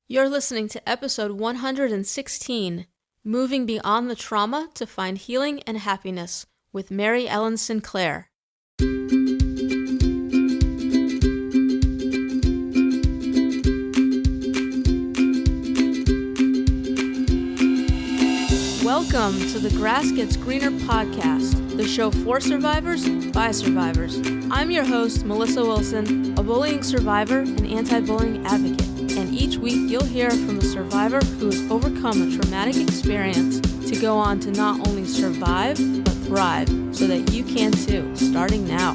You're listening to episode 116, Moving Beyond the Trauma to Find Healing and Happiness, with Mary Ellen Sinclair. Welcome to the Grass Gets Greener podcast, the show for survivors by survivors. I'm your host, Melissa Wilson, a bullying survivor and anti-bullying advocate. And each week you'll hear from a survivor who has overcome a traumatic experience to go on to not only survive, but thrive, so that you can too, starting now.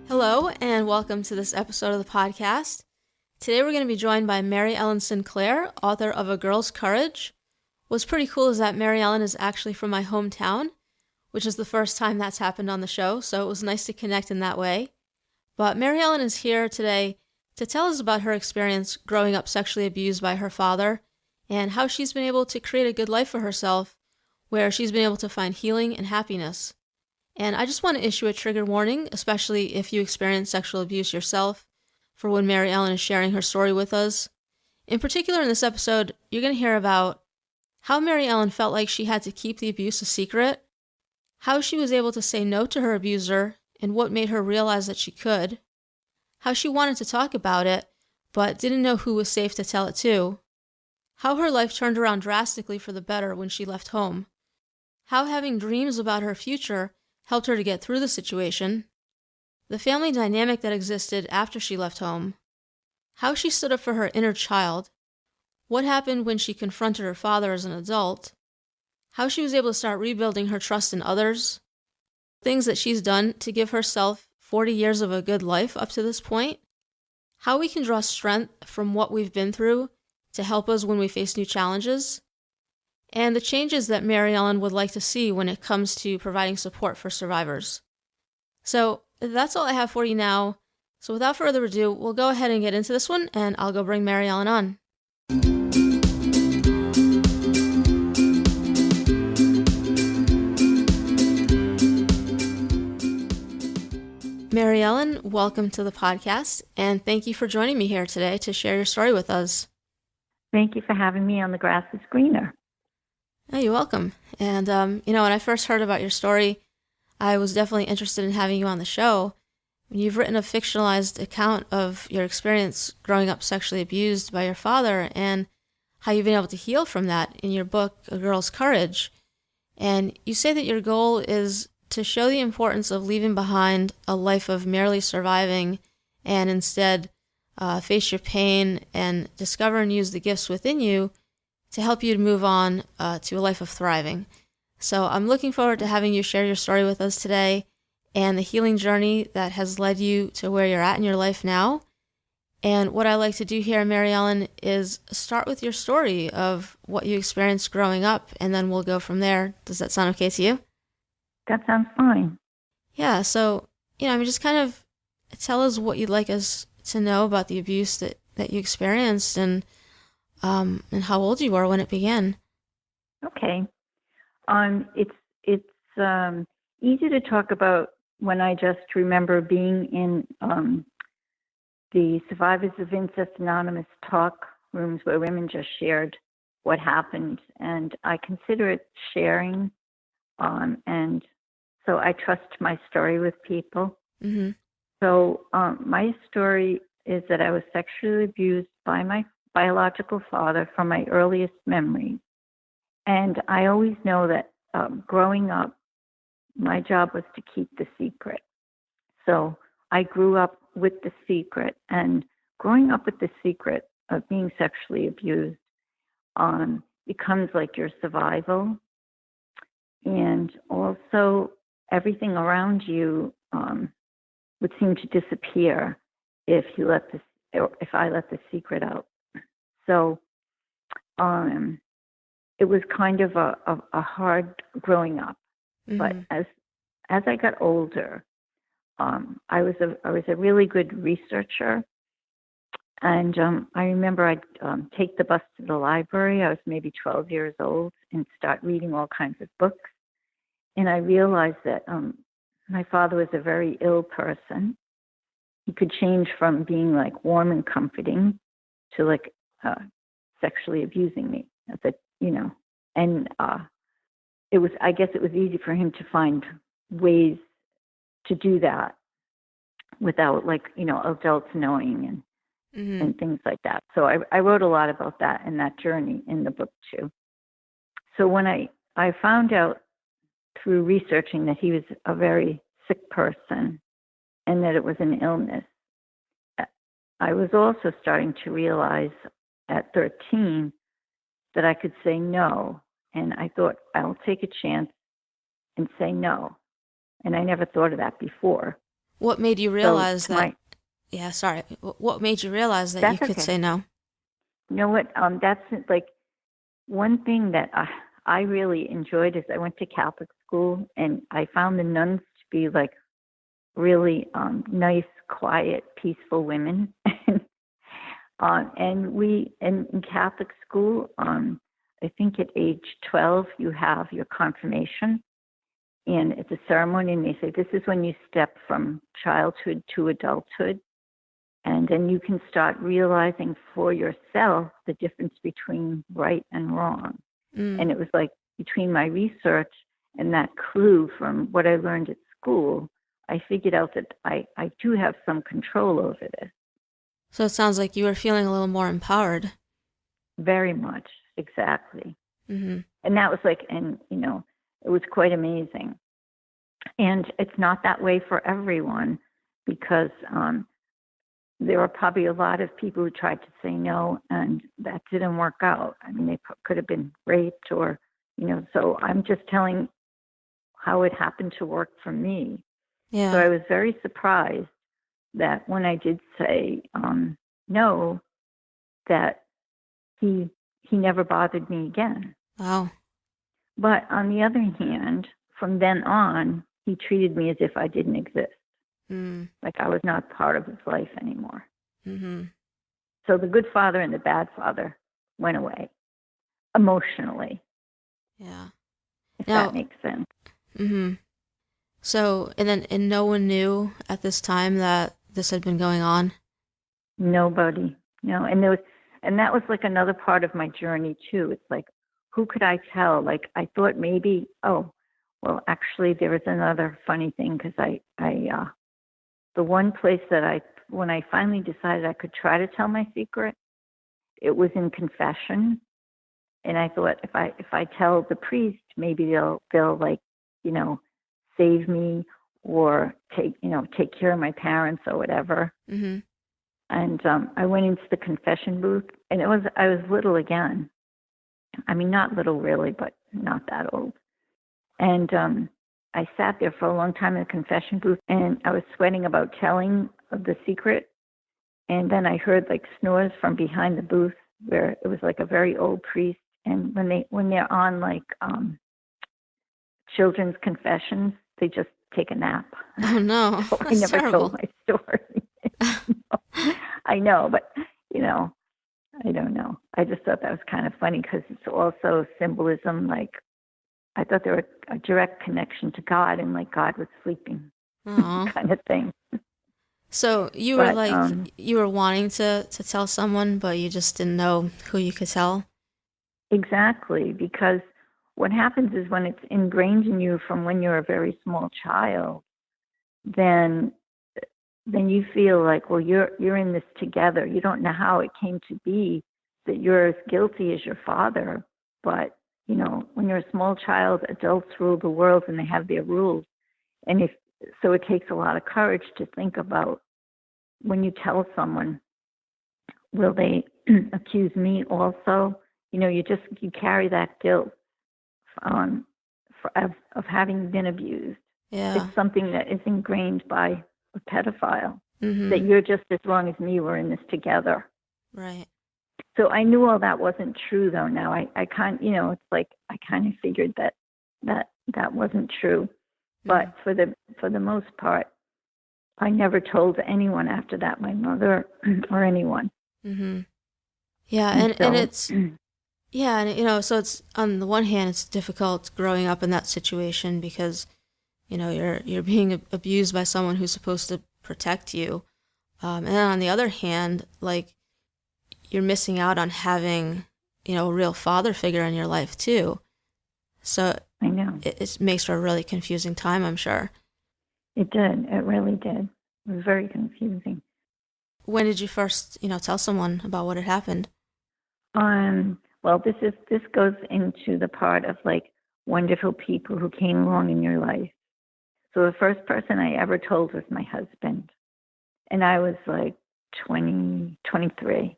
Hello, and welcome to this episode of the podcast. Today we're going to be joined by Mary Ellen Sinclair, author of A Girl's Courage. What's pretty cool is that Mary Ellen is actually from my hometown, which is the first time that's happened on the show, so it was nice to connect in that way. But Mary Ellen is here today to tell us about her experience growing up sexually abused by her father and how she's been able to create a good life for herself where she's been able to find healing and happiness. And I just want to issue a trigger warning, especially if you experience sexual abuse yourself, for when Mary Ellen is sharing her story with us. In particular, in this episode, you're going to hear about how Mary Ellen felt like she had to keep the abuse a secret, how she was able to say no to her abuser and what made her realize that she could, how she wanted to talk about it but didn't know who was safe to tell it to, how her life turned around drastically for the better when she left home, how having dreams about her future helped her to get through the situation, the family dynamic that existed after she left home, how she stood up for her inner child, what happened when she confronted her father as an adult, how she was able to start rebuilding her trust in others, things that she's done to give herself 40 years of a good life up to this point, how we can draw strength from what we've been through to help us when we face new challenges, and the changes that Mary Ellen would like to see when it comes to providing support for survivors. So that's all I have for you now. So without further ado, we'll go ahead and get into this one, and I'll go bring Mary Ellen on. Mary Ellen, welcome to the podcast, and thank you for joining me here today to share your story with us. Thank you for having me on The Grass is Greener. Oh, you're welcome. And, when I first heard about your story, I was definitely interested in having you on the show. You've written a fictionalized account of your experience growing up sexually abused by your father and how you've been able to heal from that in your book, A Girl's Courage. And you say that your goal is to show the importance of leaving behind a life of merely surviving and instead face your pain and discover and use the gifts within you to help you to move on to a life of thriving. So I'm looking forward to having you share your story with us today and the healing journey that has led you to where you're at in your life now. And what I like to do here, Mary Ellen, is start with your story of what you experienced growing up, and then we'll go from there. Does that sound okay to you? That sounds fine. Yeah, so, just kind of tell us what you'd like us to know about the abuse that you experienced and how old you were when it began. Okay. It's easy to talk about when I just remember being in the Survivors of Incest Anonymous talk rooms where women just shared what happened, and I consider it sharing, and so I trust my story with people. Mm-hmm. So my story is that I was sexually abused by my biological father from my earliest memories. And I always know that growing up, my job was to keep the secret. So I grew up with the secret. And growing up with the secret of being sexually abused becomes like your survival. And also, everything around you would seem to disappear if I let the secret out. So it was kind of a hard growing up. Mm-hmm. But as I got older, I was a really good researcher. And I remember I'd take the bus to the library. I was maybe 12 years old and start reading all kinds of books. And I realized that my father was a very ill person. He could change from being like warm and comforting to like sexually abusing me. And I guess it was easy for him to find ways to do that without adults knowing and things like that. So I wrote a lot about that and that journey in the book too. So when I found out through researching that he was a very sick person and that it was an illness, I was also starting to realize at 13 that I could say no. And I thought, I'll take a chance and say no. And I never thought of that before. What made you realize that? Yeah, sorry. What made you realize that you could say no? You know what? That's like one thing that I really enjoyed is I went to Catholic school, and I found the nuns to be like really nice, quiet, peaceful women. And we in Catholic school, I think at age 12 you have your confirmation, and it's a ceremony, and they say this is when you step from childhood to adulthood. And then you can start realizing for yourself the difference between right and wrong. And it was like between my research and that clue from what I learned at school, I figured out that I do have some control over this. So it sounds like you were feeling a little more empowered. Very much, exactly. Mm-hmm. And that was it was quite amazing. And it's not that way for everyone because there were probably a lot of people who tried to say no, and that didn't work out. I mean, they could have been raped or, so I'm just telling how it happened to work for me. Yeah. So I was very surprised that when I did say no, that he never bothered me again. Wow. But on the other hand, from then on, he treated me as if I didn't exist. Like I was not part of his life anymore. Mm-hmm. So the good father and the bad father went away emotionally. Yeah. If that makes sense. Mm-hmm. So, and no one knew at this time that this had been going on? Nobody. No. And that was like another part of my journey too. It's like, who could I tell? Like I thought maybe, well, actually there was another funny thing because the one place that when I finally decided I could try to tell my secret, it was in confession. And I thought if I tell the priest, maybe they'll like, save me or take care of my parents or whatever. Mm-hmm. And I went into the confession booth, and I was little again. I mean, not little really, but not that old. And I sat there for a long time in the confession booth, and I was sweating about telling the secret. And then I heard like snores from behind the booth, where it was like a very old priest. And when they're on like children's confessions, they just take a nap. Oh no, So I never terrible. told my story. I know, but I don't know. I just thought that was kind of funny because it's also symbolism. Like I thought there was a direct connection to God, and like God was sleeping, kind of thing. So you were you were wanting to tell someone, but you just didn't know who you could tell? Exactly, because what happens is when it's ingrained in you from when you're a very small child, then you feel like, well, you're in this together. You don't know how it came to be that you're as guilty as your father. But, when you're a small child, adults rule the world and they have their rules. And so it takes a lot of courage to think about when you tell someone, will they accuse me also? You carry that guilt of having been abused. Yeah. It's something that is ingrained by a pedophile, Mm-hmm. that you're just as wrong as me, we're in this together. Right. So I knew all that wasn't true, though. Now I kind, it's like I kind of figured that wasn't true. But for the most part, I never told anyone after that, my mother or anyone. Mm-hmm. Yeah, and it's Yeah, and so it's on the one hand, it's difficult growing up in that situation because you're being abused by someone who's supposed to protect you, and then on the other hand, like you're missing out on having a real father figure in your life too. So I know. it makes for a really confusing time, I'm sure. It did. It really did. It was very confusing. When did you first tell someone about what had happened? Well, this goes into the part of like wonderful people who came along in your life. So the first person I ever told was my husband, and I was like 23.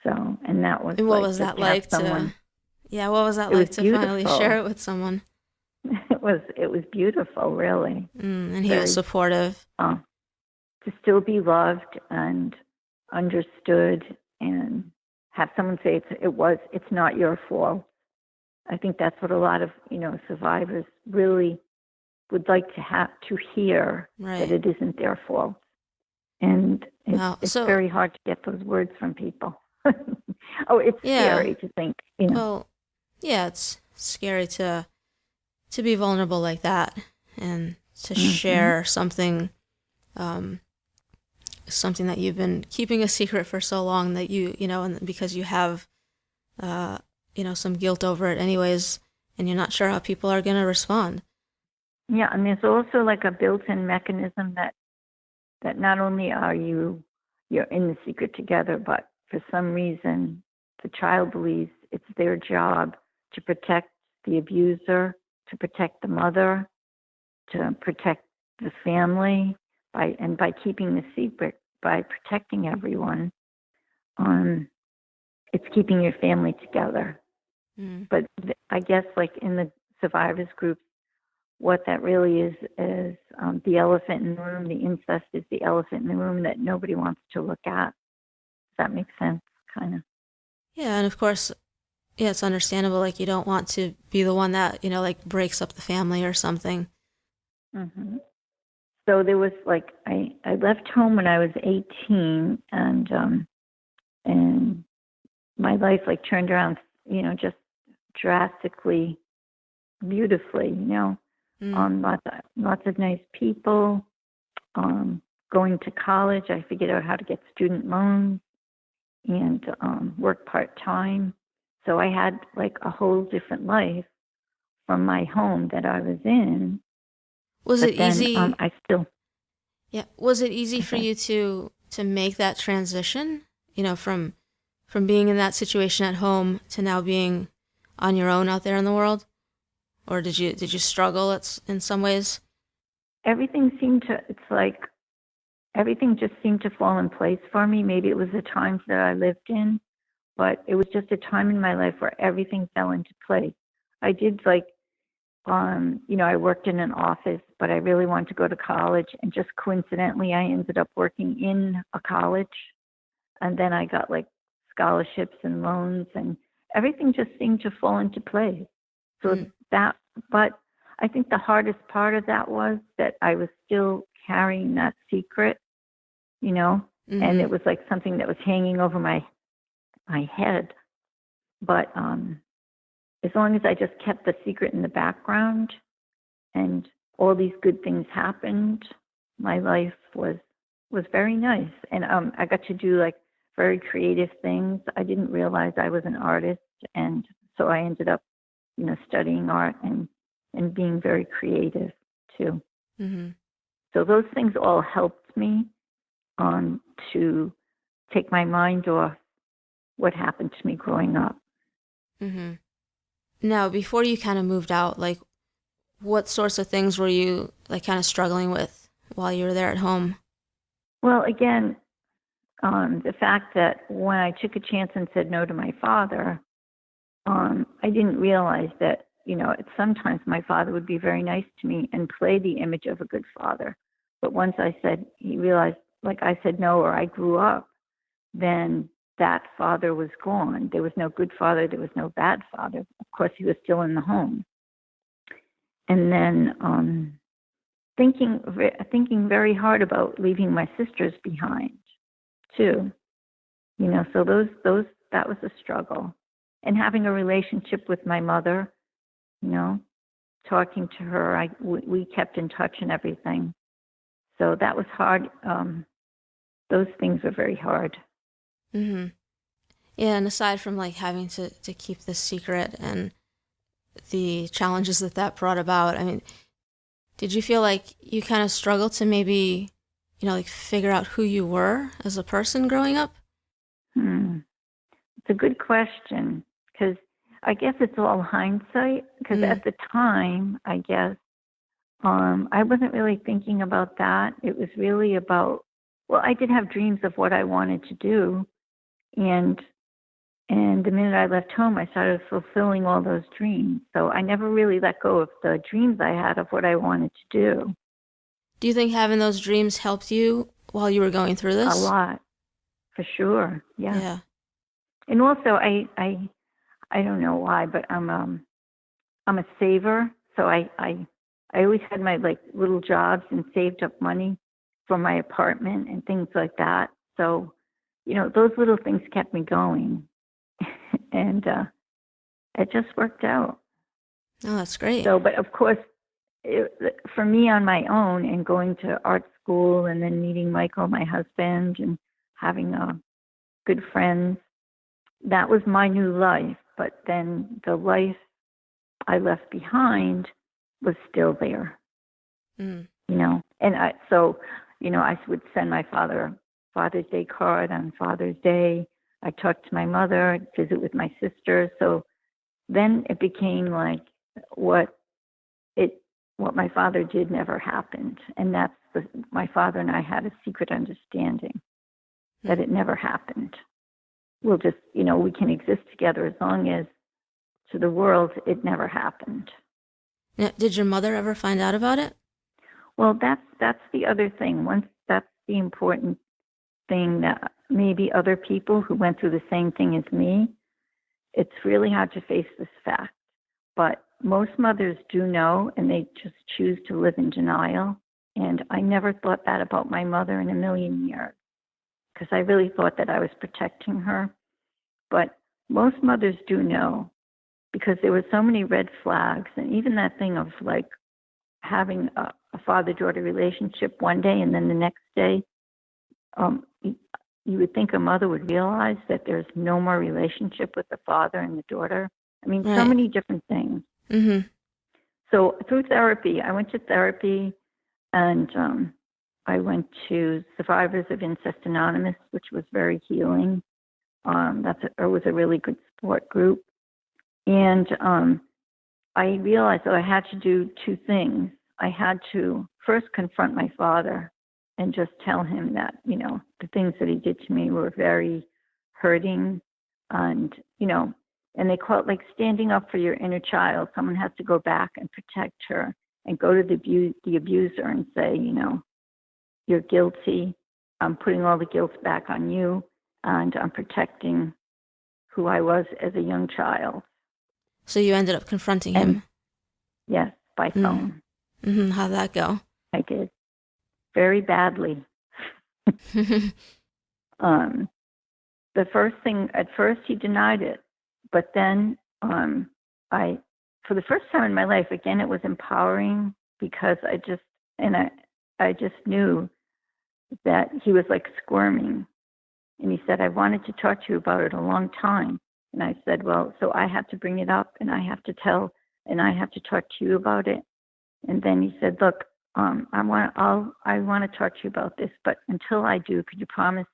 So, and that was And what like was just that to have like someone. to Yeah, what was that It was like to finally share beautiful. it with someone? It was beautiful, really. And he was Very supportive. uh, to still be loved and understood, and have someone say it's not your fault. I think that's what a lot of survivors really would like to have to hear, that Right. it isn't their fault. And Wow. it's So, very hard to get those words from people. Oh, it's yeah. scary to think. Well, yeah, it's scary to be vulnerable like that and to Hmm. share um, something that you've been keeping a secret for so long that and because you have, uh, some guilt over it anyways, and you're not sure how people are going to respond. Yeah, and there's also like a built-in mechanism that not only you're in the secret together, but for some reason the child believes it's their job to protect the abuser, to protect the mother, to protect the family, by keeping the secret, by protecting everyone. Um, it's keeping your family together. Mm. But I guess like in the survivors group, what that really is the elephant in the room. The incest is the elephant in the room that nobody wants to look at. Does that make sense? Kind of. Yeah, and of course, yeah, it's understandable. Like you don't want to be the one that like breaks up the family or something. Hmm. So there was like I left home when I was 18, and my life like turned around, just drastically, beautifully. Mm. Lots of nice people. Um, Going to college, I figured out how to get student loans and work part time. So I had like a whole different life from my home that I was in. Was But it then easy? I still, Yeah, was it easy for okay. you to make that transition? From being in that situation at home to now being on your own out there in the world, or did you struggle in some ways? It's like everything just seemed to fall in place for me. Maybe it was the times that I lived in, but it was just a time in my life where everything fell into place. I did like, I worked in an office, but I really wanted to go to college. And just coincidentally, I ended up working in a college. And then I got like scholarships and loans, and everything just seemed to fall into place. So Mm. that, but I think the hardest part of that was that I was still carrying that secret, you know, and Mm-hmm. it was like something that was hanging over my head. But as long as I just kept the secret in the background, and all these good things happened, my life was very nice. And I got to do like very creative things. I didn't realize I was an artist, and so I ended up, studying art and being very creative too. Mm-hmm. So those things all helped me um, to take my mind off what happened to me growing up. Mm-hmm. Now, before you kind of moved out, like what sorts of things were you like kind of struggling with while you were there at home? Well, again, the fact that when I took a chance and said no to my father, I didn't realize that, sometimes my father would be very nice to me and play the image of a good father. But once he realized, like I said no, or I grew up, then that father was gone. There was no good father. There was no bad father. Of course, he was still in the home. And then thinking very hard about leaving my sisters behind too. So that was a struggle. and having a relationship with my mother, talking to her. We kept in touch and everything. So that was hard. Those things were very hard. Mm-hmm. Yeah, and aside from like having to keep this secret and the challenges that brought about, I mean, did you feel like you kind of struggled to maybe, like figure out who you were as a person growing up? It's a good question, because I guess it's all hindsight, because at the time, I guess, I wasn't really thinking about that. It was really about, well, I did have dreams of what I wanted to do. And the minute I left home, I started fulfilling all those dreams. So I never really let go of the dreams I had of what I wanted to do. Do you think having those dreams helped you while you were going through this? A lot, for sure. Yeah. Yeah. And also, I don't know why, but I'm a saver. So I always had my like little jobs and saved up money for my apartment and things like that. So, those little things kept me going. And it just worked out. Oh, that's great. So, but of course, for me on my own and going to art school and then meeting Michael, my husband, and having good friends, that was my new life. But then the life I left behind was still there, And I would send my father a Father's Day card on Father's Day. I talked to my mother, I'd visit with my sister. So then it became like what my father did never happened. And that's my father and I had a secret understanding that it never happened. We'll just, we can exist together as long as to the world it never happened. Now, did your mother ever find out about it? Well, that's the other thing. Once that's the important thing, that maybe other people who went through the same thing as me, it's really hard to face this fact. But most mothers do know, and they just choose to live in denial. And I never thought that about my mother in a million years, because I really thought that I was protecting her. But most mothers do know, because there were so many red flags. And even that thing of like having a father-daughter relationship one day and then the next day, you would think a mother would realize that there's no more relationship with the father and the daughter. I mean, right. So many different things. Mm-hmm. So through therapy, I went to therapy, and I went to Survivors of Incest Anonymous, which was very healing. It was a really good support group. And I realized that I had to do two things. I had to first confront my father and just tell him that, the things that he did to me were very hurting. And, and they call it like standing up for your inner child. Someone has to go back and protect her and go to the abuser and say, you're guilty. I'm putting all the guilt back on you, and I'm protecting who I was as a young child. So you ended up confronting him? Yes, by phone. Mm-hmm. How'd that go? I did. Very badly. The first thing, at first he denied it, but then for the first time in my life, again, it was empowering, because I just knew that he was like squirming. And he said, I wanted to talk to you about it a long time. And I said, well, so I have to bring it up, and I have to talk to you about it. And then he said, look, I want to talk to you about this, but until I do, could you promise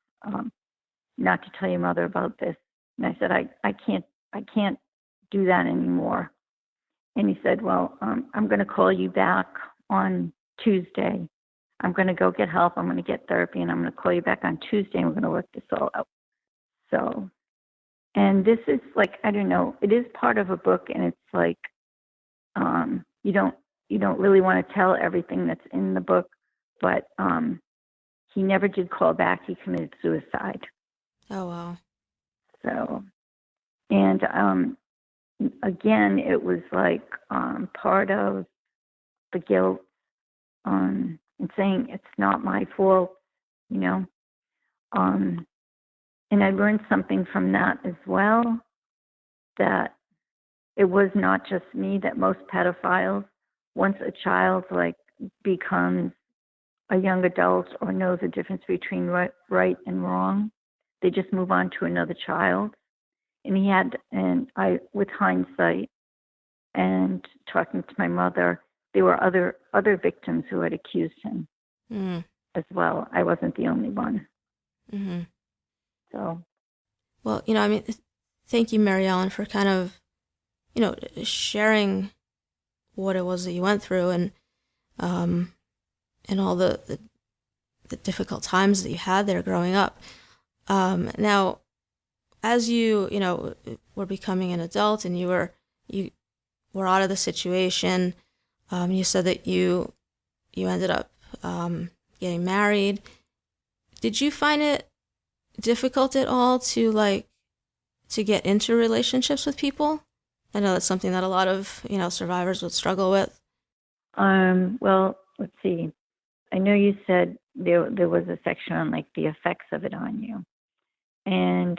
not to tell your mother about this? And I said, I can't do that anymore. And he said, well, I'm going to call you back on Tuesday. I'm going to go get help. I'm going to get therapy, and I'm going to call you back on Tuesday, and we're going to work this all out. So, and this is like, I don't know, it is part of a book, and it's like, you don't really want to tell everything that's in the book, but he never did call back. He committed suicide. Oh, wow. So, and again, it was like part of the guilt and saying it's not my fault, and I learned something from that as well, that it was not just me, that most pedophiles, once a child like becomes a young adult or knows the difference between right and wrong, they just move on to another child. And I, with hindsight and talking to my mother, there were other victims who had accused him as well. I wasn't the only one. Mm-hmm. So, well, I mean, thank you, Mary Ellen, for kind of, sharing what it was that you went through, and all the difficult times that you had there growing up. Now, as you were becoming an adult and you were out of the situation, you said that you ended up getting married. Did you find it difficult at all to get into relationships with people? I know that's something that a lot of survivors would struggle with. Well, let's see. I know you said there was a section on like the effects of it on you, and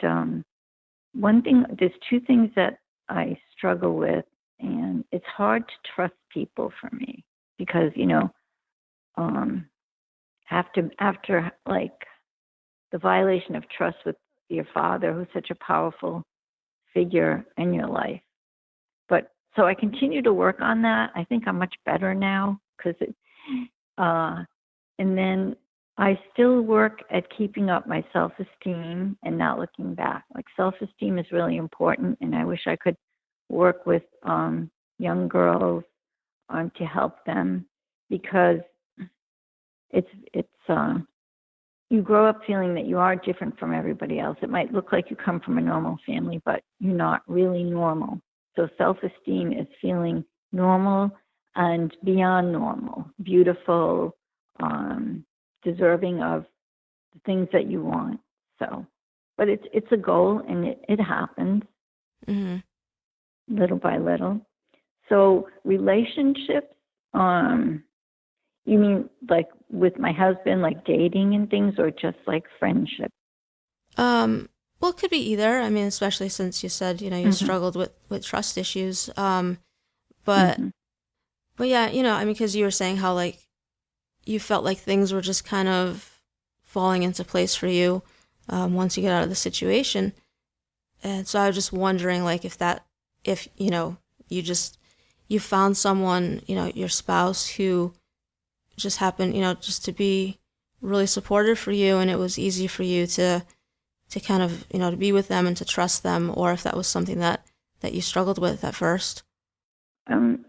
there's two things that I struggle with, and it's hard to trust people for me because after like the violation of trust with your father, who's such a powerful figure in your life. But so I continue to work on that. I think I'm much better now because and then I still work at keeping up my self-esteem and not looking back. Like self-esteem is really important, and I wish I could work with young girls to help them, because it's you grow up feeling that you are different from everybody else. It might look like you come from a normal family, but you're not really normal. So self-esteem is feeling normal and beyond normal, beautiful, deserving of the things that you want. So, but it's a goal, and it happens little by little. So relationships, you mean like with my husband, like dating and things, or just like friendship? Well, it could be either. I mean, especially since you said, you struggled with trust issues. But yeah, I mean, because you were saying how like you felt like things were just kind of falling into place for you once you get out of the situation. And so I was just wondering, like, if you found someone, your spouse who just happened, just to be really supportive for you, and it was easy for you to kind of, to be with them and to trust them, or if that was something that you struggled with at first.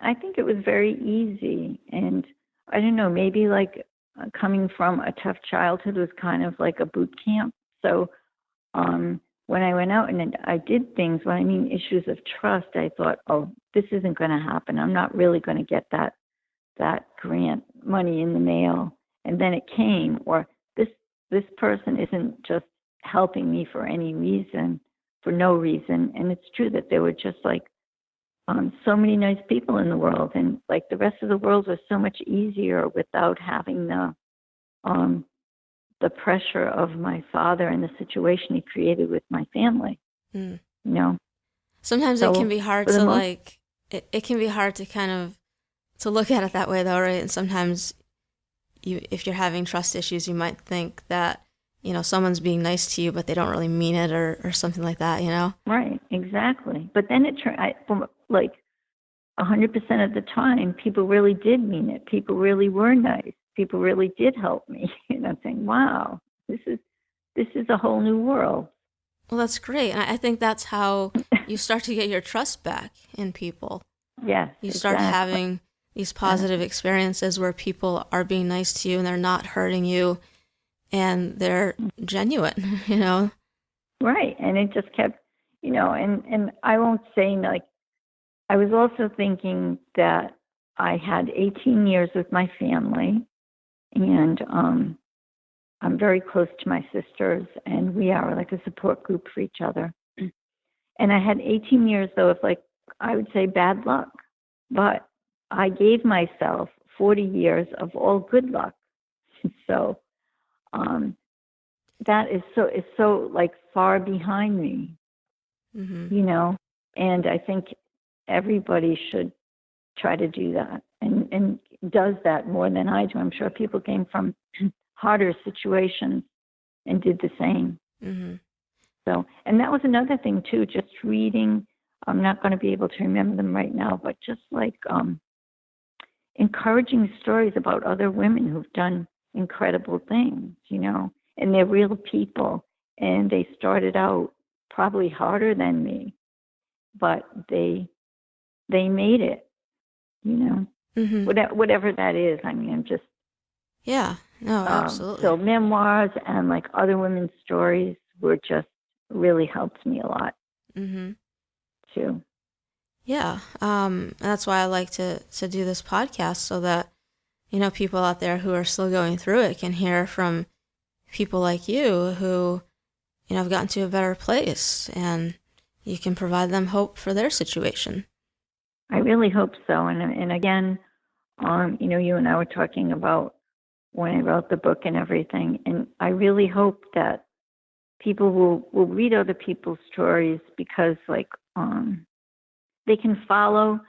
I think it was very easy, and I don't know, maybe like coming from a tough childhood was kind of like a boot camp. So when I went out and I did things, when I mean issues of trust, I thought, oh, this isn't going to happen. I'm not really going to get that grant money in the mail. And then it came, or this person isn't just helping me for any reason, for no reason. And it's true that there were just like so many nice people in the world, and like the rest of the world was so much easier without having the pressure of my father and the situation he created with my family. Sometimes it can be hard to it can be hard to kind of to look at it that way, though, right? And sometimes if you're having trust issues, you might think that someone's being nice to you, but they don't really mean it, or something like that. Right, exactly. But then it turned like 100% of the time, people really did mean it. People really were nice. People really did help me. Saying, "Wow, this is a whole new world." Well, that's great, and I think that's how you start to get your trust back in people. Yes, you start having these positive experiences where people are being nice to you and they're not hurting you, and they're genuine. Right, and it just kept, and I won't say like. I was also thinking that I had 18 years with my family, and I'm very close to my sisters, and we are like a support group for each other. And I had 18 years, though, of like, I would say bad luck, but I gave myself 40 years of all good luck. So that is so like far behind me, And I think everybody should try to do that and does that more than I do. I'm sure people came from harder situations and did the same. Mm-hmm. So, and that was another thing too, just reading. I'm not going to be able to remember them right now, but just like encouraging stories about other women who've done incredible things, and they're real people, and they started out probably harder than me, but they made it, Mm-hmm. whatever that is. I mean, I'm just Yeah, no, absolutely. so memoirs and like other women's stories were just really helped me a lot Mm-hmm. too. Yeah, that's why I like to do this podcast so that, people out there who are still going through it can hear from people like you who, have gotten to a better place, and you can provide them hope for their situation. I really hope so. And again, you and I were talking about when I wrote the book and everything, and I really hope that people will read other people's stories because, like, they can follow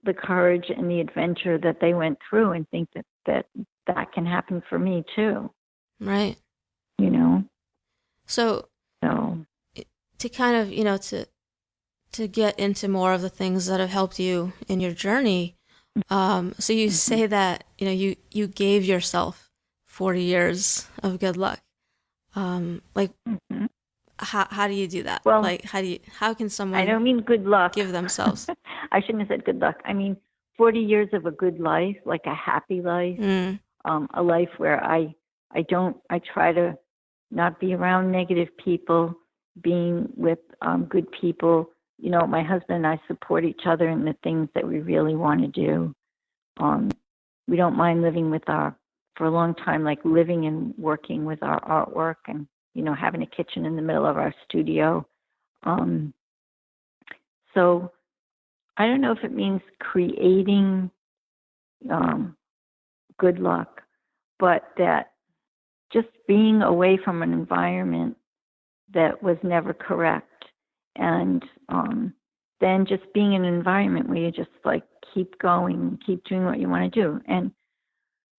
the courage and the adventure that they went through and think that can happen for me too. Right. So to kind of, to get into more of the things that have helped you in your journey, so you say that, you gave yourself 40 years of good luck. How do you do that? Well, like, how can someone I don't mean good luck. give themselves? I shouldn't have said good luck. I mean 40 years of a good life, like a happy life, a life where I try to not be around negative people, being with good people. My husband and I support each other in the things that we really want to do. We don't mind living for a long time, like living and working with our artwork and, having a kitchen in the middle of our studio. So I don't know if it means creating good luck, but that just being away from an environment that was never correct, and then just being in an environment where you just like keep going, keep doing what you want to do. And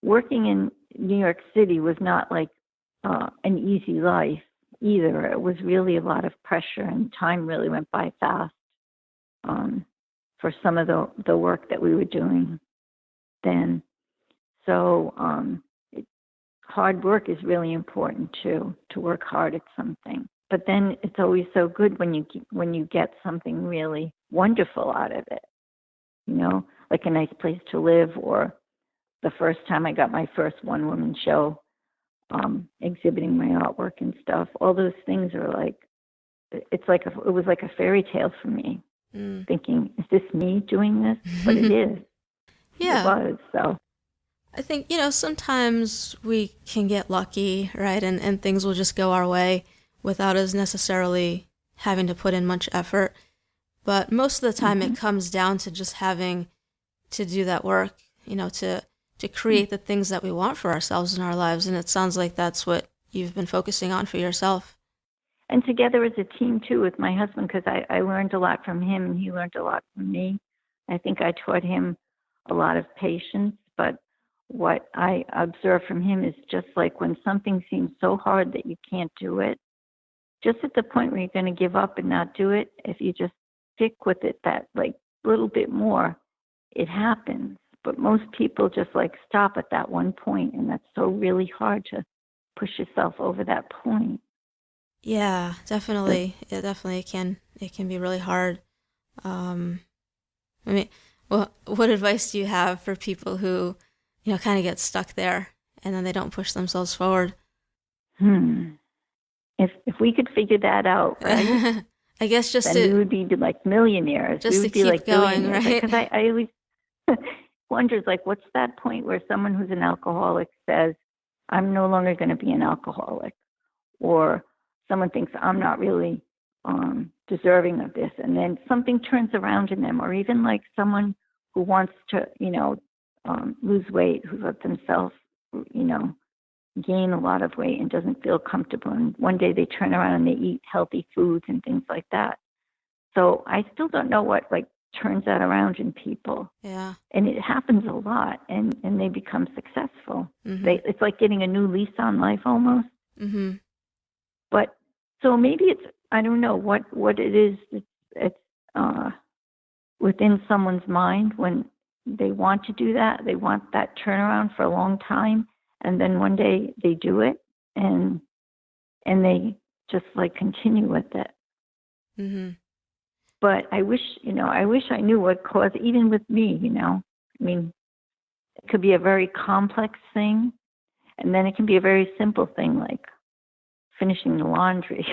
working in New York City was not like an easy life either. It was really a lot of pressure, and time really went by fast for some of the work that we were doing then. So hard work is really important too, to work hard at something. But then it's always so good when you get something really wonderful out of it, like a nice place to live, or the first time I got my first one-woman show, exhibiting my artwork and stuff. All those things are like, it was like a fairy tale for me. Thinking, is this me doing this? But it is. Yeah. It was, so. I think, sometimes we can get lucky, right? And things will just go our way without us necessarily having to put in much effort. But most of the time it comes down to just having to do that work, to create the things that we want for ourselves in our lives. And it sounds like that's what you've been focusing on for yourself. And together as a team, too, with my husband, because I learned a lot from him and he learned a lot from me. I think I taught him a lot of patience, but what I observed from him is just like when something seems so hard that you can't do it, just at the point where you're going to give up and not do it, if you just stick with it that like little bit more, it happens. But most people just like stop at that one point, and that's so really hard to push yourself over that point. Yeah, definitely. It definitely can. It can be really hard. I mean, well, what advice do you have for people who, kind of get stuck there and then they don't push themselves forward? If we could figure that out, right? I guess just then we would be like millionaires. Just we would to be keep like going, billionaires. right? Because I always wonder, like, what's that point where someone who's an alcoholic says, "I'm no longer going to be an alcoholic," or someone thinks I'm not really deserving of this, and then something turns around in them, or even like someone who wants to, lose weight, who let themselves, gain a lot of weight and doesn't feel comfortable, and one day they turn around and they eat healthy foods and things like that. So I still don't know what like turns that around in people. Yeah. And it happens a lot, and they become successful. Mm-hmm. It's like getting a new lease on life almost. Mm-hmm. But so maybe it's, I don't know what it is. It's within someone's mind when they want to do that. They want that turnaround for a long time, and then one day they do it, and they just like continue with it. Mm-hmm. But I wish I knew what caused, even with me, I mean, it could be a very complex thing, and then it can be a very simple thing like finishing the laundry.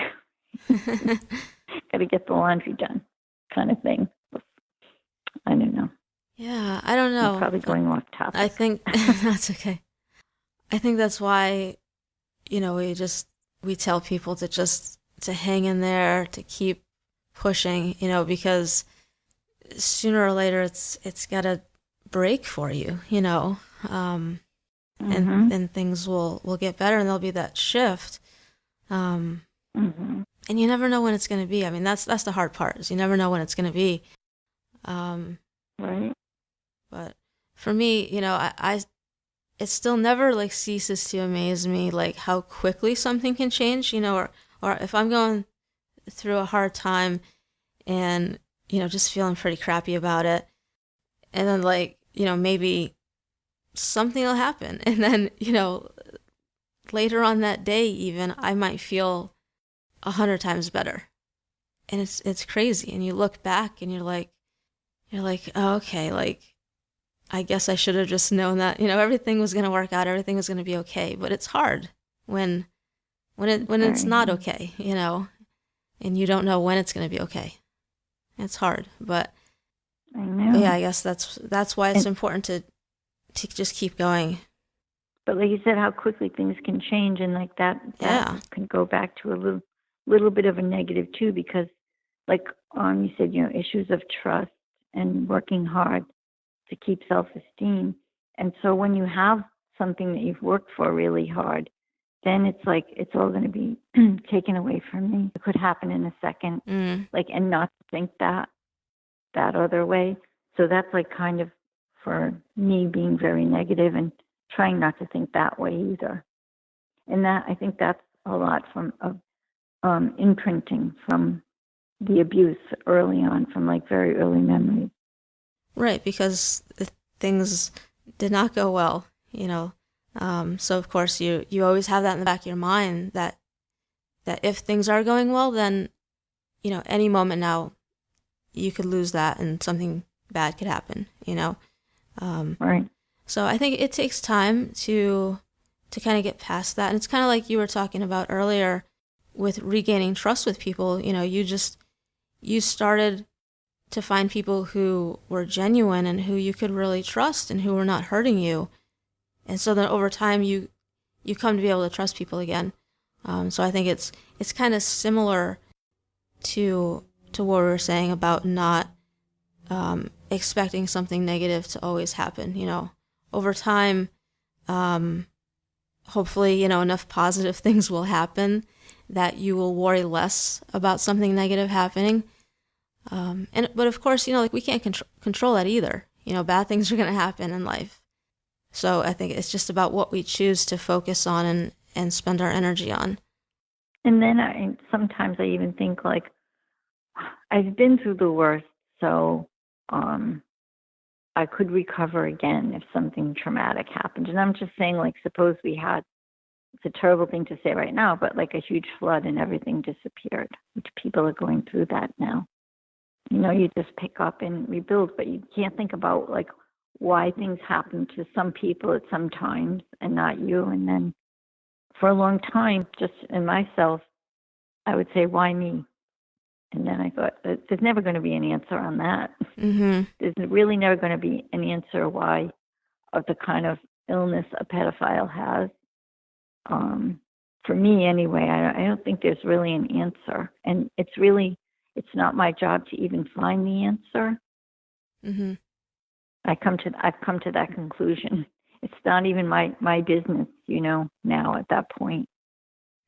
Got to get the laundry done kind of thing. I don't know. Yeah, I don't know. I'm probably going off topic. I think that's okay. I think that's why, we tell people to hang in there, to keep pushing, because sooner or later it's got to break for you, and things will get better, and there'll be that shift. And you never know when it's going to be. I mean, that's the hard part, is you never know when it's going to be. Right. But for me, I it still never like ceases to amaze me, like how quickly something can change, or if I'm going through a hard time and, just feeling pretty crappy about it, and then like, maybe something will happen, and then, later on that day even, I might feel 100 times better. And it's crazy. And you look back and you're like, oh, okay, like, I guess I should have just known that, everything was going to work out, everything was going to be okay. But it's hard when it's not okay, and you don't know when it's going to be okay. It's hard, but I know. But yeah, I guess that's why it's important to just keep going. But like you said, how quickly things can change, and like that can go back to a little bit of a negative too, because like you said, issues of trust and working hard to keep self-esteem. And so when you have something that you've worked for really hard, then it's like it's all going to be taken away from me. It could happen in a second, like, and not think that other way. So that's like kind of for me being very negative and trying not to think that way either. And that, I think that's a lot from imprinting from the abuse early on, from like very early memories. Right, because things did not go well, so of course you always have that in the back of your mind that if things are going well, then, any moment now you could lose that and something bad could happen, Right. So I think it takes time to kind of get past that. And it's kind of like you were talking about earlier with regaining trust with people. You started to find people who were genuine and who you could really trust and who were not hurting you. And so then over time you come to be able to trust people again. So I think it's kind of similar to what we were saying about not expecting something negative to always happen. Over time, hopefully, enough positive things will happen that you will worry less about something negative happening. But of course, like we can't control that either. Bad things are going to happen in life. So I think it's just about what we choose to focus on and spend our energy on. And then sometimes I even think like, I've been through the worst, so I could recover again if something traumatic happened. And I'm just saying, like, suppose we had, it's a terrible thing to say right now, but like a huge flood and everything disappeared, which people are going through that now. You just pick up and rebuild, but you can't think about like why things happen to some people at some times and not you. And then for a long time, just in myself, I would say, why me? And then I thought, there's never going to be an answer on that. Mm-hmm. There's really never going to be an answer why of the kind of illness a pedophile has. For me, anyway, I don't think there's really an answer. And it's not my job to even find the answer. Mm-hmm. I've come to that conclusion. It's not even my business, now at that point.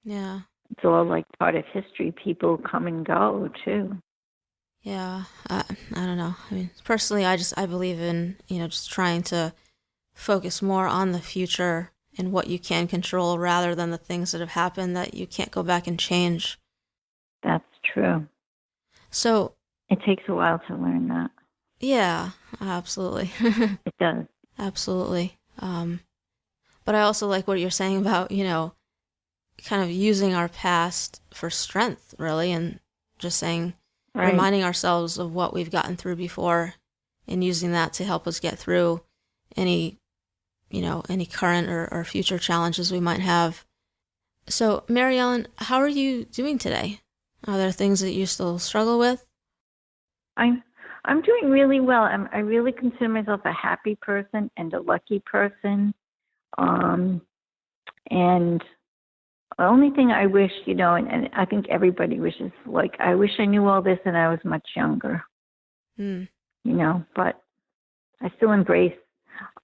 Yeah. It's all like part of history. People come and go too. Yeah, I don't know. I mean, personally, I believe in, just trying to focus more on the future and what you can control rather than the things that have happened that you can't go back and change. That's true. So, It takes a while to learn that. yeah, absolutely. It does. Absolutely. But I also like what you're saying about, kind of using our past for strength, really, and just saying, Right. reminding ourselves of what we've gotten through before and using that to help us get through any, any current or future challenges we might have. So, Mary Ellen, how are you doing today? Are there things that you still struggle with? I'm I'm doing really well. I really consider myself a happy person and a lucky person. Um, and the only thing I wish, and I think everybody wishes, like, I wish I knew all this and I was much younger, Hmm. but I still embrace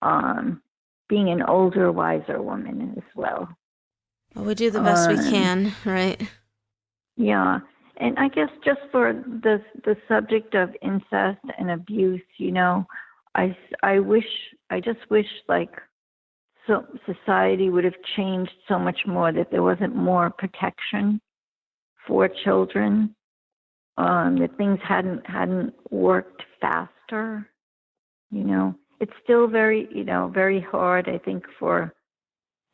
um, being an older, wiser woman as well. Well, we do the best we can, right? Yeah. And I guess just for the subject of incest and abuse, I just wish like so society would have changed so much more that there wasn't more protection for children, that things hadn't worked faster. It's still very hard, I think, for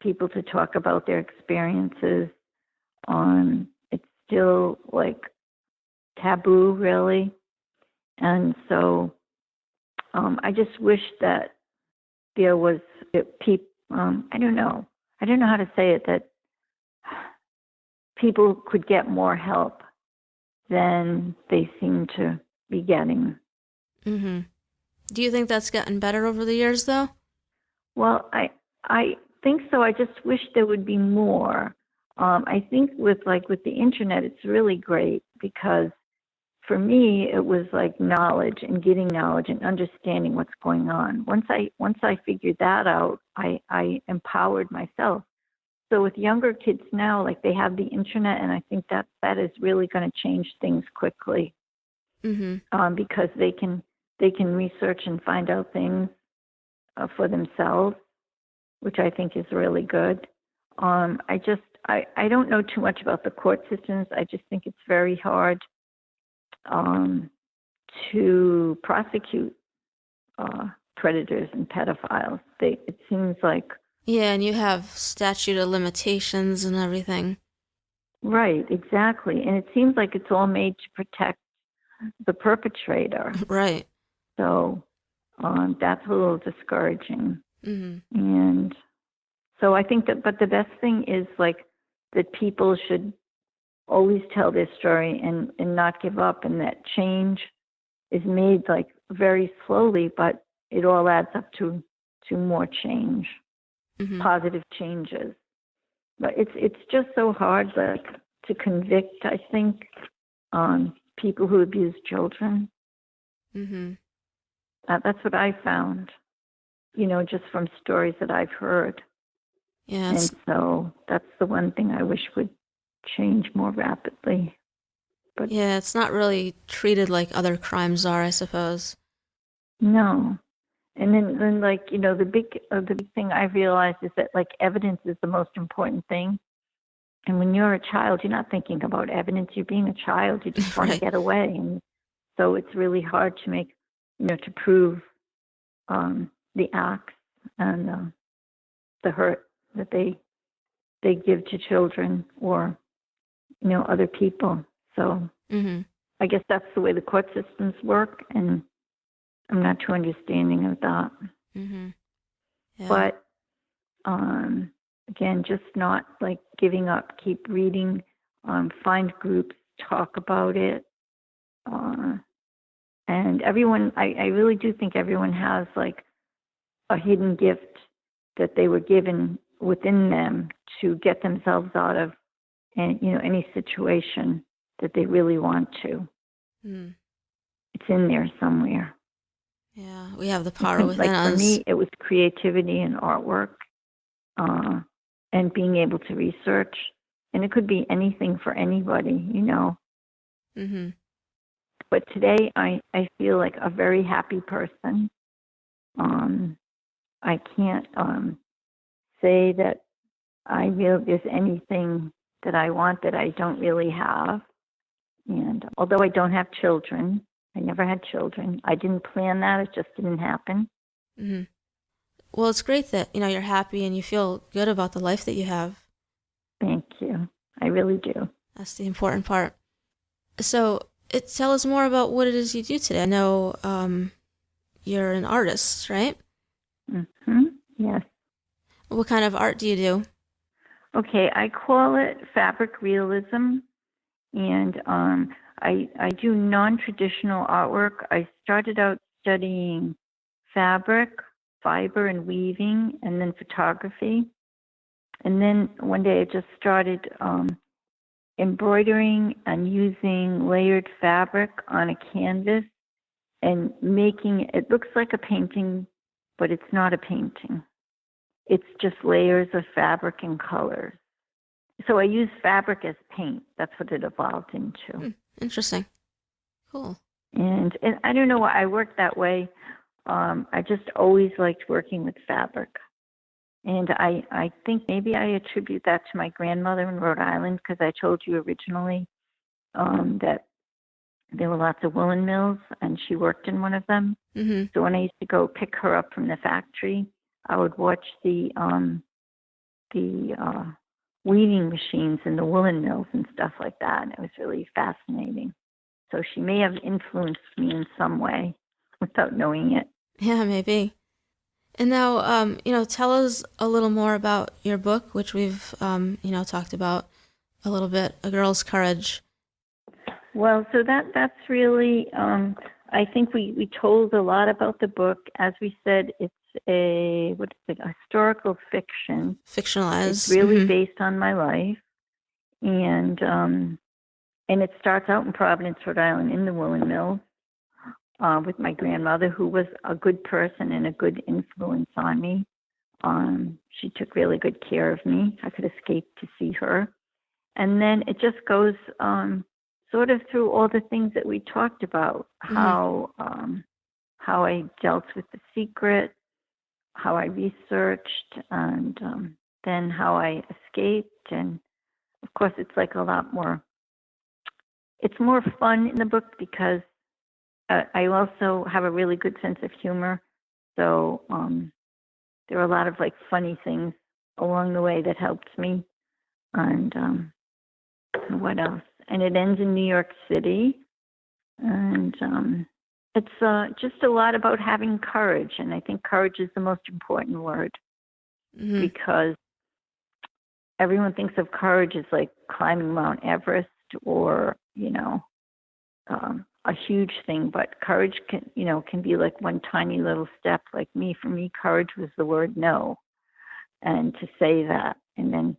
people to talk about their experiences. It's still like taboo, really. And so I just wish that there was people. I don't know how to say it. That people could get more help than they seem to be getting. Mm-hmm. Do you think that's gotten better over the years, though? Well, I think so. I just wish there would be more. I think with the internet, it's really great because for me, it was like knowledge and getting knowledge and understanding what's going on. Once I figured that out, I empowered myself. So with younger kids now, like they have the internet, and I think that is really going to change things quickly, Mm-hmm. because they can research and find out things for themselves, which I think is really good. I don't know too much about the court systems. I just think it's very hard um, to prosecute predators and pedophiles. It seems like Yeah, and you have statute of limitations and everything. right, exactly, and it seems like it's all made to protect the perpetrator. Right. So that's a little discouraging. Mm-hmm. And so I think that, but the best thing is like that people should always tell their story and not give up, and that change is made like very slowly, but it all adds up to more change, Mm-hmm. positive changes. But it's just so hard like to convict, I think, people who abuse children. Mm-hmm. That's what I found, just from stories that I've heard. Yeah, And so that's the one thing I wish would change more rapidly. But it's not really treated like other crimes are, I suppose. no. And then like, the big thing I realized is that like evidence is the most important thing. And when you're a child, you're not thinking about evidence. You're being a child. You just want to Right. get away. And so it's really hard to make, to prove the acts and the hurt that they give to children or, other people. So Mm-hmm. I guess that's the way the court systems work. And I'm not too understanding of that. Mm-hmm. Yeah. But again, just not like giving up. Keep reading. Find groups. Talk about it. And everyone, I really do think everyone has like a hidden gift that they were given within them to get themselves out of, any situation that they really want to. Mm. It's in there somewhere. Yeah, we have the I power think, within like for us. me, it was creativity and artwork, and being able to research. And it could be anything for anybody. Mm-hmm. But today I feel like a very happy person. I can't say that there's anything that I want that I don't really have. And although I don't have children, I never had children. I didn't plan that. It just didn't happen. Mm-hmm. Well, it's great that, you're happy and you feel good about the life that you have. Thank you. I really do. That's the important part. So, tell us more about what it is you do today. I know you're an artist, right? Mm-hmm. Yes. What kind of art do you do? Okay, I call it fabric realism, and I do non-traditional artwork. I started out studying fabric, fiber, and weaving, and then photography. And then one day I just started embroidering and using layered fabric on a canvas and making it looks like a painting, but it's not a painting. It's just layers of fabric and colors. So I use fabric as paint. That's what it evolved into. Interesting. Cool. And I don't know why I worked that way. I just always liked working with fabric. And I think maybe I attribute that to my grandmother in Rhode Island, because I told you originally that there were lots of woolen mills, and she worked in one of them. Mm-hmm. So when I used to go pick her up from the factory, I would watch the weaving machines in the woolen mills and stuff like that, and it was really fascinating. So she may have influenced me in some way without knowing it. Yeah, maybe. And now, tell us a little more about your book, which we've, talked about a little bit, A Girl's Courage. Well, so that's really, I think we told a lot about the book. As we said, it's a historical fiction. Fictionalized. It's really based on my life. And it starts out in Providence, Rhode Island, in the woolen mills, with my grandmother, who was a good person and a good influence on me. She took really good care of me. I could escape to see her. And then it just goes sort of through all the things that we talked about, how I dealt with the secret, how I researched, and then how I escaped. And of course, it's like a lot more, it's more fun in the book because I also have a really good sense of humor. So there are a lot of like funny things along the way that helped me. And what else? And it ends in New York City. And it's just a lot about having courage. And I think courage is the most important word, because everyone thinks of courage as like climbing Mount Everest or, a huge thing. But courage can be like one tiny little step. Like for me, courage was the word no. And to say that. And then,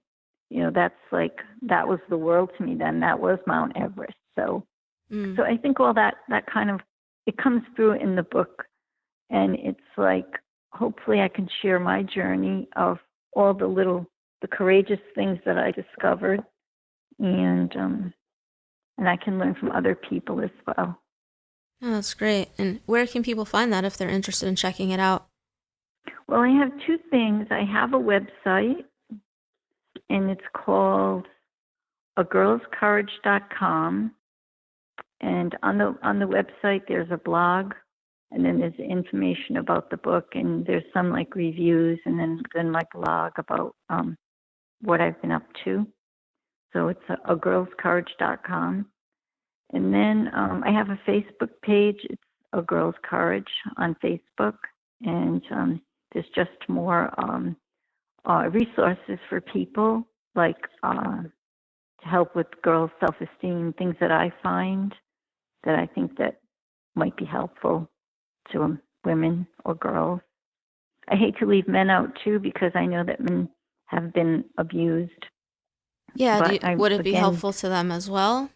that's like, that was the world to me then. That was Mount Everest. So I think all that kind of, it comes through in the book. And it's like, hopefully I can share my journey of all the courageous things that I discovered. And I can learn from other people as well. Oh, that's great. And where can people find that if they're interested in checking it out? Well, I have two things. I have a website, and it's called agirlscourage.com. And on the website, there's a blog, and then there's information about the book, and there's some like reviews, and then my blog about what I've been up to. So it's agirlscourage.com. And then I have a Facebook page. It's A Girl's Courage on Facebook, and there's just more resources for people, like to help with girls' self-esteem, things that I find that I think that might be helpful to women or girls. I hate to leave men out too, because I know that men have been abused. Yeah, would it be helpful to them as well?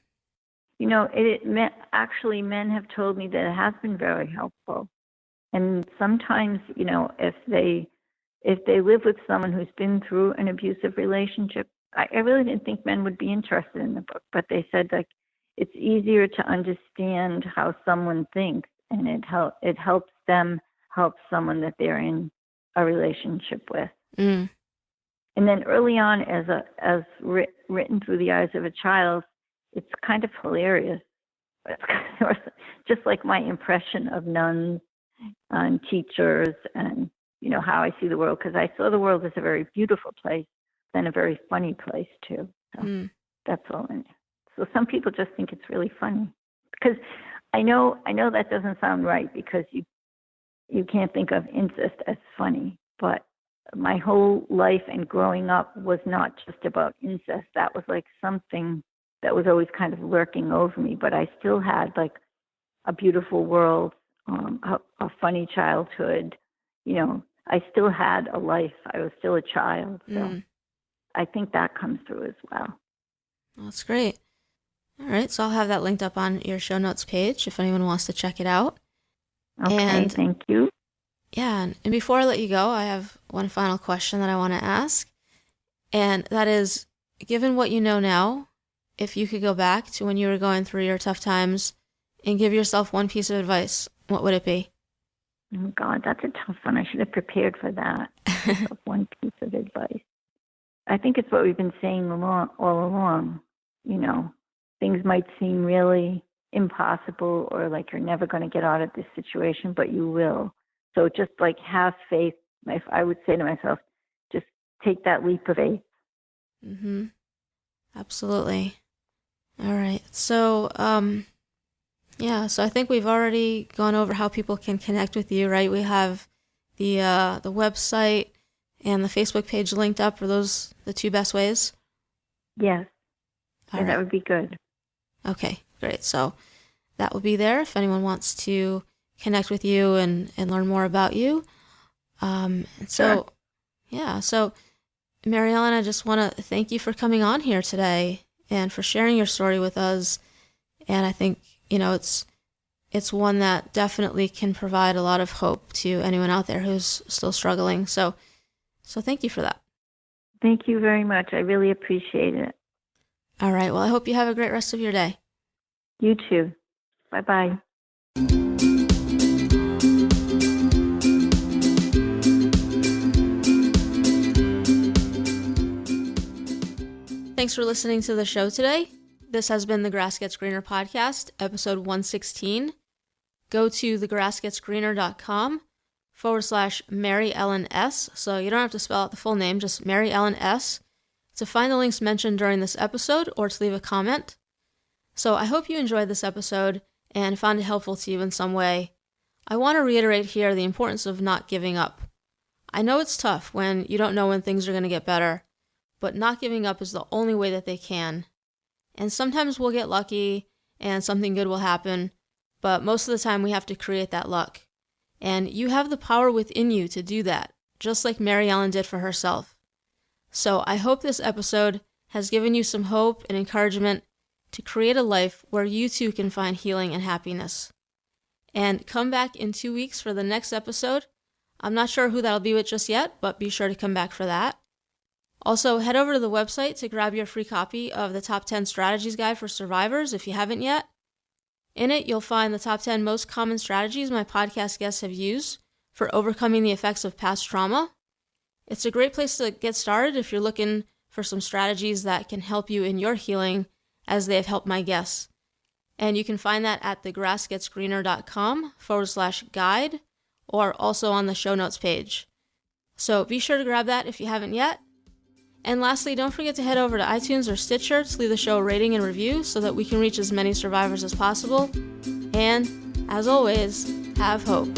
Actually, men have told me that it has been very helpful. And sometimes, if they live with someone who's been through an abusive relationship, I really didn't think men would be interested in the book, but they said, like, it's easier to understand how someone thinks, and it helps them help someone that they're in a relationship with. Mm. And then early on, as written through the eyes of a child, it's kind of hilarious. It's kind of just like my impression of nuns and teachers, and how I see the world, because I saw the world as a very beautiful place and a very funny place too. So that's all. So some people just think it's really funny, because I know that doesn't sound right, because you can't think of incest as funny, but my whole life and growing up was not just about incest. That was like something that was always kind of lurking over me, but I still had like a beautiful world, a funny childhood. I still had a life. I was still a child. So I think that comes through as well. That's great. All right, so I'll have that linked up on your show notes page if anyone wants to check it out. Okay, thank you. Yeah, and before I let you go, I have one final question that I want to ask. And that is, given what you know now, if you could go back to when you were going through your tough times and give yourself one piece of advice, what would it be? Oh, God, that's a tough one. I should have prepared for that. One piece of advice. I think it's what we've been saying all along. Things might seem really impossible, or like you're never going to get out of this situation, but you will. So just like have faith. I would say to myself, just take that leap of faith. Mm-hmm. Absolutely. All right. So, so I think we've already gone over how people can connect with you, right? We have the website and the Facebook page linked up. Are those the two best ways? Yes. All right. That would be good. Okay, great. So that will be there if anyone wants to connect with you and learn more about you. So Mary Ellen, I just want to thank you for coming on here today and for sharing your story with us. And I think, it's one that definitely can provide a lot of hope to anyone out there who's still struggling. So thank you for that. Thank you very much. I really appreciate it. All right. Well, I hope you have a great rest of your day. You too. Bye-bye. Thanks for listening to the show today. This has been the Grass Gets Greener podcast, episode 116. Go to thegrassgetsgreener.com/Mary Ellen S. So you don't have to spell out the full name, just Mary Ellen S. to find the links mentioned during this episode or to leave a comment. So I hope you enjoyed this episode and found it helpful to you in some way. I want to reiterate here the importance of not giving up. I know it's tough when you don't know when things are going to get better, but not giving up is the only way that they can. And sometimes we'll get lucky and something good will happen, but most of the time we have to create that luck. And you have the power within you to do that, just like Mary Ellen did for herself. So I hope this episode has given you some hope and encouragement to create a life where you too can find healing and happiness. And come back in 2 weeks for the next episode. I'm not sure who that'll be with just yet, but be sure to come back for that. Also, head over to the website to grab your free copy of the Top 10 Strategies Guide for Survivors if you haven't yet. In it, you'll find the top 10 most common strategies my podcast guests have used for overcoming the effects of past trauma. It's a great place to get started if you're looking for some strategies that can help you in your healing as they have helped my guests. And you can find that at thegrassgetsgreener.com/guide or also on the show notes page. So be sure to grab that if you haven't yet. And lastly, don't forget to head over to iTunes or Stitcher to leave the show a rating and review so that we can reach as many survivors as possible. And, as always, have hope.